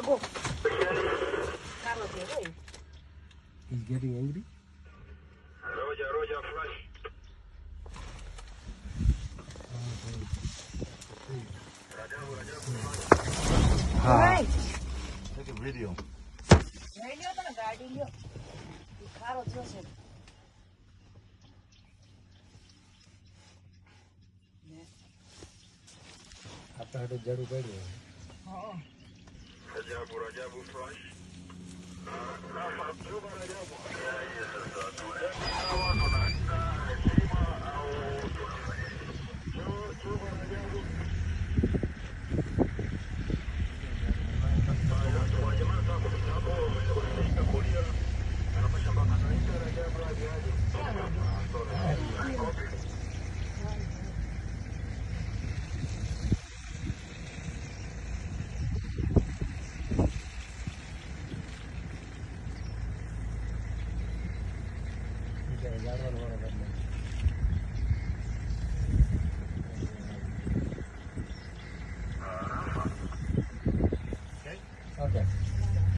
Go. He's getting angry. Roger, flash. Right. Take a video. Radio તો ગાડી લ્યો. ખારો થયો છે. આપણે હાટું જડું પડ્યું. હા. Rajabu flash. જાણવાનું